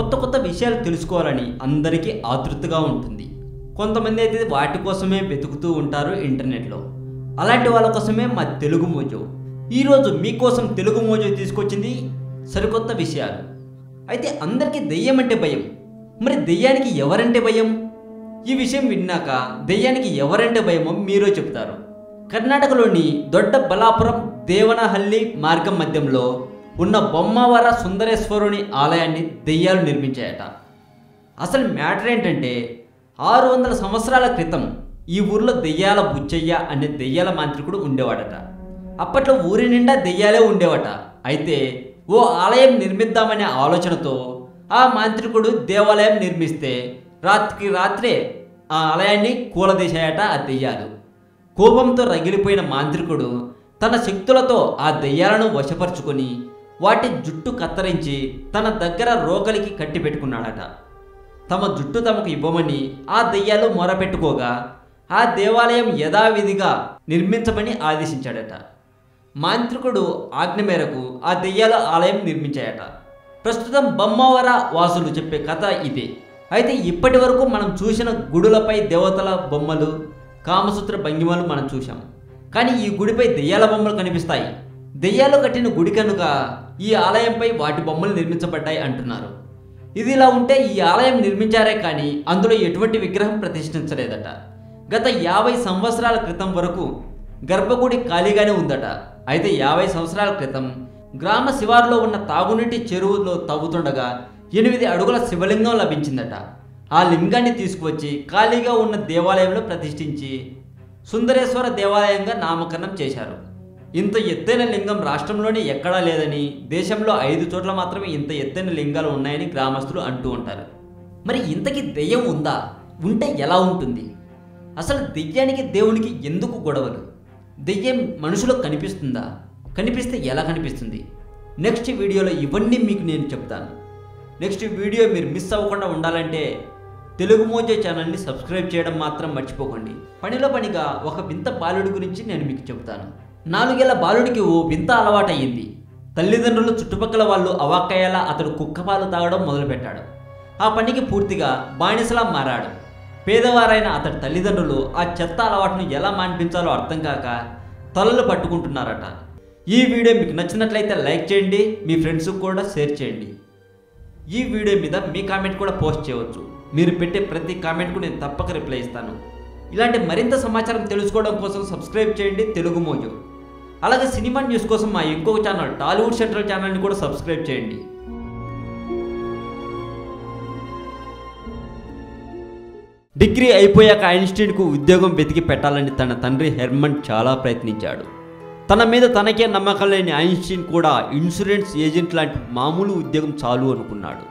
కొత్త కొత్త విషయాలు తెలుసుకోవాలని అందరికీ ఆతృతగా ఉంటుంది. కొంతమంది అయితే వాటి కోసమే వెతుకుతూ ఉంటారు ఇంటర్నెట్లో. అలాంటి వాళ్ళ కోసమే మా తెలుగు మోజో ఈరోజు మీకోసం తెలుగు మోజో తీసుకొచ్చింది సరికొత్త విషయాలు. అయితే అందరికీ దెయ్యం అంటే భయం. మరి దెయ్యానికి ఎవరంటే భయం? ఈ విషయం విన్నాక దెయ్యానికి ఎవరంటే భయమో మీరే చెప్తారు. కర్ణాటకలోని దొడ్డబల్లాపురం దేవనహల్లి మార్గం మధ్యంలో ఉన్న బొమ్మవర సుందరేశ్వరుని ఆలయాన్ని దెయ్యాలు నిర్మించాయట. అసలు మ్యాటర్ ఏంటంటే 600 సంవత్సరాల క్రితం ఈ ఊర్లో దెయ్యాల బుచ్చయ్య అనే దెయ్యాల మాంత్రికుడు ఉండేవాడట. అప్పట్లో ఊరి నిండా దెయ్యాలే ఉండేవట. అయితే ఓ ఆలయం నిర్మిద్దామనే ఆలోచనతో ఆ మాంత్రికుడు దేవాలయం నిర్మిస్తే రాత్రికి రాత్రే ఆ ఆలయాన్ని కూలదీశాయట ఆ దెయ్యాలు. కోపంతో రగిలిపోయిన మాంత్రికుడు తన శక్తులతో ఆ దెయ్యాలను వశపరుచుకొని వాటి జుట్టు కత్తిరించి తన దగ్గర రోకలికి కట్టి పెట్టుకున్నాడట. తమ జుట్టు తమకు ఇవ్వమని ఆ దెయ్యాలు మొరపెట్టుకోగా ఆ దేవాలయం యథావిధిగా నిర్మించమని ఆదేశించాడట. మాంత్రికుడు ఆజ్ఞ మేరకు ఆ దెయ్యాల ఆలయం నిర్మించాయట. ప్రస్తుతం బొమ్మవర వాసులు చెప్పే కథ ఇదే. అయితే ఇప్పటి వరకు మనం చూసిన గుడులపై దేవతల బొమ్మలు, కామసూత్ర భంగిమలు మనం చూసాం. కానీ ఈ గుడిపై దెయ్యాల బొమ్మలు కనిపిస్తాయి. దెయ్యాలు కట్టిన గుడి కనుక ఈ ఆలయంపై వాటి బొమ్మలు నిర్మించబడ్డాయి అంటున్నారు. ఇది ఇలా ఉంటే ఈ ఆలయం నిర్మించారే కానీ అందులో ఎటువంటి విగ్రహం ప్రతిష్ఠించలేదట. గత 50 సంవత్సరాల క్రితం వరకు గర్భగుడి ఖాళీగానే ఉందట. అయితే 50 సంవత్సరాల క్రితం గ్రామ శివారులో ఉన్న తాగునీటి చెరువులో తవ్వుతుండగా 8 అడుగుల శివలింగం లభించిందట. ఆ లింగాన్ని తీసుకువచ్చి ఖాళీగా ఉన్న దేవాలయంలో ప్రతిష్ఠించి సుందరేశ్వర దేవాలయంగా నామకరణం చేశారు. ఇంత ఎత్తైన లింగం రాష్ట్రంలోనే ఎక్కడా లేదని, దేశంలో 5 చోట్ల మాత్రమే ఇంత ఎత్తైన లింగాలు ఉన్నాయని గ్రామస్తులు అంటూ ఉంటారు. మరి ఇంతకీ దెయ్యం ఉందా? ఉంటే ఎలా ఉంటుంది? అసలు దెయ్యానికి దేవునికి ఎందుకు గొడవలు? దెయ్యం మనుషులకు కనిపిస్తుందా? కనిపిస్తే ఎలా కనిపిస్తుంది? నెక్స్ట్ వీడియోలో ఇవన్నీ మీకు నేను చెప్తాను. నెక్స్ట్ వీడియో మీరు మిస్ అవ్వకుండా ఉండాలంటే తెలుగు మోజో ఛానల్ని సబ్స్క్రైబ్ చేయడం మాత్రం మర్చిపోకండి. పనిలో పనిగా ఒక వింత బాలుడి గురించి నేను మీకు చెప్తాను. 4 ఏళ్ల బాలుడికి ఓ వింత అలవాటయ్యింది. తల్లిదండ్రులు, చుట్టుపక్కల వాళ్ళు అవాక్కయ్యేలా అతడు కుక్కపాలు తాగడం మొదలుపెట్టాడు. ఆ పనికి పూర్తిగా బానిసలా మారాడు. పేదవారైన అతడి తల్లిదండ్రులు ఆ చెత్త అలవాటును ఎలా మాన్పించాలో అర్థం కాక తలలు పట్టుకుంటున్నారట. ఈ వీడియో మీకు నచ్చినట్లయితే లైక్ చేయండి, మీ ఫ్రెండ్స్కి కూడా షేర్ చేయండి. ఈ వీడియో మీద మీ కామెంట్ కూడా పోస్ట్ చేయవచ్చు. మీరు పెట్టే ప్రతి కామెంట్కు నేను తప్పక రిప్లై ఇస్తాను. ఇలాంటి మరింత సమాచారం తెలుసుకోవడం కోసం సబ్స్క్రైబ్ చేయండి తెలుగు మోజో. అలాగే సినిమా న్యూస్ కోసం మా ఇంకొక ఛానల్ టాలీవుడ్ సెంట్రల్ ఛానల్ని కూడా సబ్స్క్రైబ్ చేయండి. డిగ్రీ అయిపోయాక ఐన్స్టీన్కు ఉద్యోగం వెతికి పెట్టాలని తన తండ్రి హెర్మన్ చాలా ప్రయత్నించాడు. తన మీద తనకే నమ్మకం లేని ఐన్స్టీన్ కూడా ఇన్సూరెన్స్ ఏజెంట్ లాంటి మామూలు ఉద్యోగం చాలు అనుకున్నాడు.